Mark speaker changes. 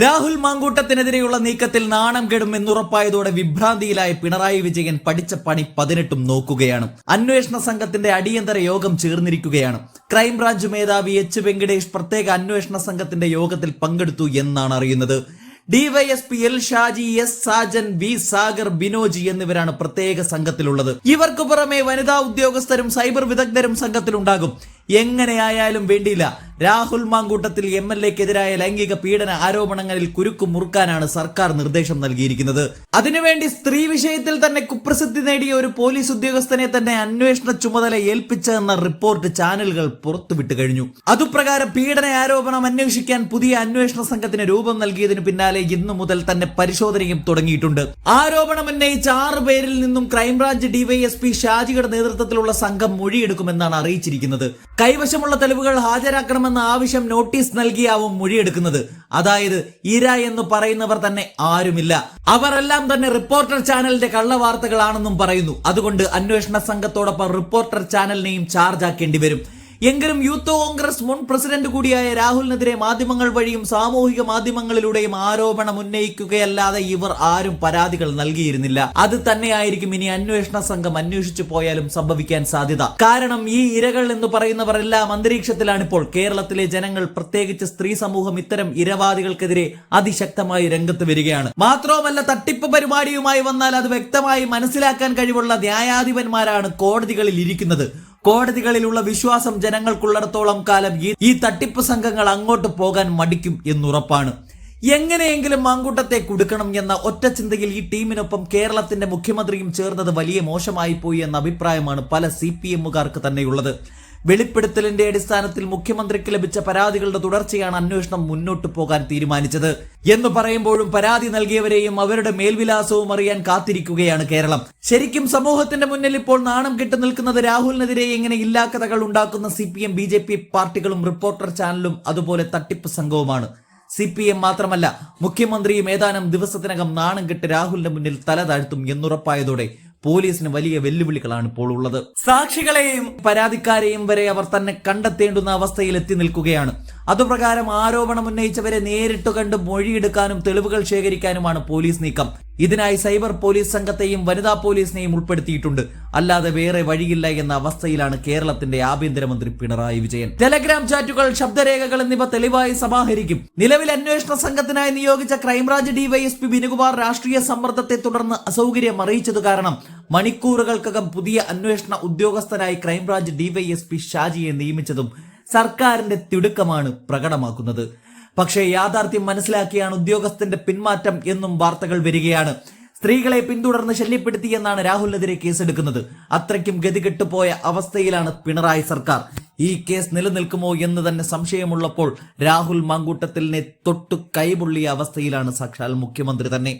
Speaker 1: രാഹുൽ മാങ്കൂട്ടത്തിനെതിരെയുള്ള നീക്കത്തിൽ നാണം കെടും എന്നുറപ്പായതോടെ വിഭ്രാന്തിയിലായ പിണറായി വിജയൻ പഠിച്ച പണി 18 നോക്കുകയാണ്. അന്വേഷണ സംഘത്തിന്റെ അടിയന്തര യോഗം ചേർന്നിരിക്കുകയാണ്. ക്രൈംബ്രാഞ്ച് മേധാവി എച്ച് വെങ്കടേഷ് പ്രത്യേക അന്വേഷണ സംഘത്തിന്റെ യോഗത്തിൽ പങ്കെടുത്തു എന്നാണ് അറിയുന്നത്. DYSP L Shaji, S Sajan, V Sagar, Binoji എന്നിവരാണ് പ്രത്യേക സംഘത്തിലുള്ളത്. ഇവർക്ക് പുറമെ വനിതാ ഉദ്യോഗസ്ഥരും സൈബർ വിദഗ്ധരും സംഘത്തിലുണ്ടാകും. എങ്ങനെയായാലും വേണ്ടിയില്ല, രാഹുൽ മാങ്കൂട്ടത്തിൽ MLA-ക്കെതിരായ ലൈംഗിക പീഡന ആരോപണങ്ങളിൽ കുരുക്കു മുറുക്കാനാണ് സർക്കാർ നിർദ്ദേശം നൽകിയിരിക്കുന്നത്. അതിനുവേണ്ടി സ്ത്രീ വിഷയത്തിൽ തന്നെ കുപ്രസിദ്ധി നേടിയ ഒരു പോലീസ് ഉദ്യോഗസ്ഥനെ തന്നെ അന്വേഷണ ചുമതല ഏൽപ്പിച്ചെന്ന റിപ്പോർട്ട് ചാനലുകൾ പുറത്തുവിട്ടു കഴിഞ്ഞു. അതുപ്രകാരം പീഡന ആരോപണം അന്വേഷിക്കാൻ പുതിയ അന്വേഷണ സംഘത്തിന് രൂപം നൽകിയതിനു പിന്നാലെ ഇന്നു മുതൽ തന്നെ പരിശോധനയും തുടങ്ങിയിട്ടുണ്ട്. ആരോപണം ഉന്നയിച്ച 6 പേരിൽ നിന്നും ക്രൈംബ്രാഞ്ച് ഡിവൈഎസ്പി ഷാജിയുടെ നേതൃത്വത്തിലുള്ള സംഘം മൊഴിയെടുക്കുമെന്നാണ് അറിയിച്ചിരിക്കുന്നത്. കൈവശമുള്ള തെളിവുകൾ ഹാജരാക്കണമെന്ന ആവശ്യം നോട്ടീസ് നൽകിയാവും മൊഴിയെടുക്കുന്നത്. അതായത് ഇര എന്ന് പറയുന്നവർ തന്നെ ആരുമില്ല. അവരെല്ലാം തന്നെ റിപ്പോർട്ടർ ചാനലിന്റെ കള്ളവാർത്തകളാണെന്നും പറയുന്നു. അതുകൊണ്ട് അന്വേഷണ സംഘത്തോടൊപ്പം റിപ്പോർട്ടർ ചാനലിനെയും ചാർജ് ആക്കേണ്ടി വരും. എങ്കിലും യൂത്ത് കോൺഗ്രസ് മുൻ പ്രസിഡന്റ് കൂടിയായ രാഹുലിനെതിരെ മാധ്യമങ്ങൾ വഴിയും സാമൂഹിക മാധ്യമങ്ങളിലൂടെയും ആരോപണം ഉന്നയിക്കുകയല്ലാതെ ഇവർ ആരും പരാതികൾ നൽകിയിരുന്നില്ല. അത് തന്നെയായിരിക്കും ഇനി അന്വേഷണ സംഘം അന്വേഷിച്ചു പോയാലും സംഭവിക്കാൻ സാധ്യത. കാരണം ഈ ഇരകൾ എന്ന് പറയുന്നവരെല്ലാം അന്തരീക്ഷത്തിലാണിപ്പോൾ. കേരളത്തിലെ ജനങ്ങൾ, പ്രത്യേകിച്ച് സ്ത്രീ സമൂഹം ഇത്തരം ഇരവാദികൾക്കെതിരെ അതിശക്തമായി രംഗത്ത് വരികയാണ്. മാത്രവുമല്ല, തട്ടിപ്പ് പരിപാടിയുമായി വന്നാൽ അത് വ്യക്തമായി മനസ്സിലാക്കാൻ കഴിവുള്ള ന്യായാധിപന്മാരാണ് കോടതികളിൽ ഇരിക്കുന്നത്. കോടതികളിലുള്ള വിശ്വാസം ജനങ്ങൾക്കുള്ളിടത്തോളം കാലം ഈ തട്ടിപ്പ് സംഘങ്ങൾ അങ്ങോട്ട് പോകാൻ മടിക്കും എന്നുറപ്പാണ്. എങ്ങനെയെങ്കിലും മാങ്കൂട്ടത്തെ കുടുക്കണം എന്ന ഒറ്റ ചിന്തയിൽ ഈ ടീമിനൊപ്പം കേരളത്തിന്റെ മുഖ്യമന്ത്രിയും ചേർന്നത് വലിയ മോശമായി പോയി എന്ന അഭിപ്രായമാണ് പല CPM-കാർക്ക് തന്നെയുള്ളത്. വെളിപ്പെടുത്തലിന്റെ അടിസ്ഥാനത്തിൽ മുഖ്യമന്ത്രിക്ക് ലഭിച്ച പരാതികളുടെ തുടർച്ചയാണ് അന്വേഷണം മുന്നോട്ട് പോകാൻ തീരുമാനിച്ചത് എന്ന് പറയുമ്പോഴും പരാതി നൽകിയവരെയും അവരുടെ മേൽവിലാസവും അറിയാൻ കാത്തിരിക്കുകയാണ് കേരളം. ശരിക്കും സമൂഹത്തിന്റെ മുന്നിൽ ഇപ്പോൾ നാണം കെട്ടു നിൽക്കുന്നത് രാഹുലിനെതിരെ എങ്ങനെ ഇല്ലാക്കഥകൾ ഉണ്ടാക്കുന്ന CPM, BJP പാർട്ടികളും റിപ്പോർട്ടർ ചാനലും അതുപോലെ തട്ടിപ്പ് സംഘവുമാണ്. CPM മാത്രമല്ല, മുഖ്യമന്ത്രിയും ഏതാനും ദിവസത്തിനകം നാണം കെട്ട് രാഹുലിന്റെ മുന്നിൽ തല താഴ്ത്തും എന്നുറപ്പായതോടെ പോലീസിന് വലിയ വെല്ലുവിളികളാണ് ഇപ്പോൾ ഉള്ളത്. സാക്ഷികളെയും പരാതിക്കാരെയും വരെ അവർ തന്നെ കണ്ടെത്തേണ്ടുന്ന അവസ്ഥയിൽ എത്തി നിൽക്കുകയാണ്. അതുപ്രകാരം ആരോപണം ഉന്നയിച്ചവരെ നേരിട്ട് കണ്ട് മൊഴിയെടുക്കാനും തെളിവുകൾ ശേഖരിക്കാനുമാണ് പോലീസ് നീക്കം. ഇതിനായി സൈബർ പോലീസ് സംഘത്തെയും വനിതാ പോലീസിനെയും ഉൾപ്പെടുത്തിയിട്ടുണ്ട്. അല്ലാതെ വേറെ വഴിയില്ല എന്ന അവസ്ഥയിലാണ് കേരളത്തിന്റെ ആഭ്യന്തരമന്ത്രി പിണറായി വിജയൻ. ടെലഗ്രാം ചാറ്റുകൾ, ശബ്ദരേഖകൾ എന്നിവ തെളിവായി സമാഹരിക്കും. നിലവിൽ അന്വേഷണ സംഘത്തിനായി നിയോഗിച്ച ക്രൈംബ്രാഞ്ച് ഡിവൈഎസ്പി ബിനുകുമാർ രാഷ്ട്രീയ സമ്മർദ്ദത്തെ തുടർന്ന് അസൗകര്യം അറിയിച്ചതു കാരണം മണിക്കൂറുകൾക്കകം പുതിയ അന്വേഷണ ഉദ്യോഗസ്ഥനായി ക്രൈംബ്രാഞ്ച് ഡിവൈഎസ്പി ഷാജിയെ നിയമിച്ചതും സർക്കാരിന്റെ തിടുക്കമാണ് പ്രകടമാക്കുന്നത്. പക്ഷേ യാഥാർത്ഥ്യം മനസ്സിലാക്കിയാണ് ഉദ്യോഗസ്ഥന്റെ പിന്മാറ്റം എന്നും വാർത്തകൾ വരികയാണ്. സ്ത്രീകളെ പിന്തുടർന്ന് ശല്യപ്പെടുത്തിയെന്നാണ് രാഹുലിനെതിരെ കേസെടുക്കുന്നത്. അത്രയ്ക്കും ഗതികെട്ടുപോയ അവസ്ഥയിലാണ് പിണറായി സർക്കാർ. ഈ കേസ് നിലനിൽക്കുമോ എന്ന് തന്നെ സംശയമുള്ളപ്പോൾ രാഹുൽ മാങ്കൂട്ടത്തിലിനെ തൊട്ടു കൈപൊള്ളിയ അവസ്ഥയിലാണ് സാക്ഷാൽ മുഖ്യമന്ത്രി തന്നെ.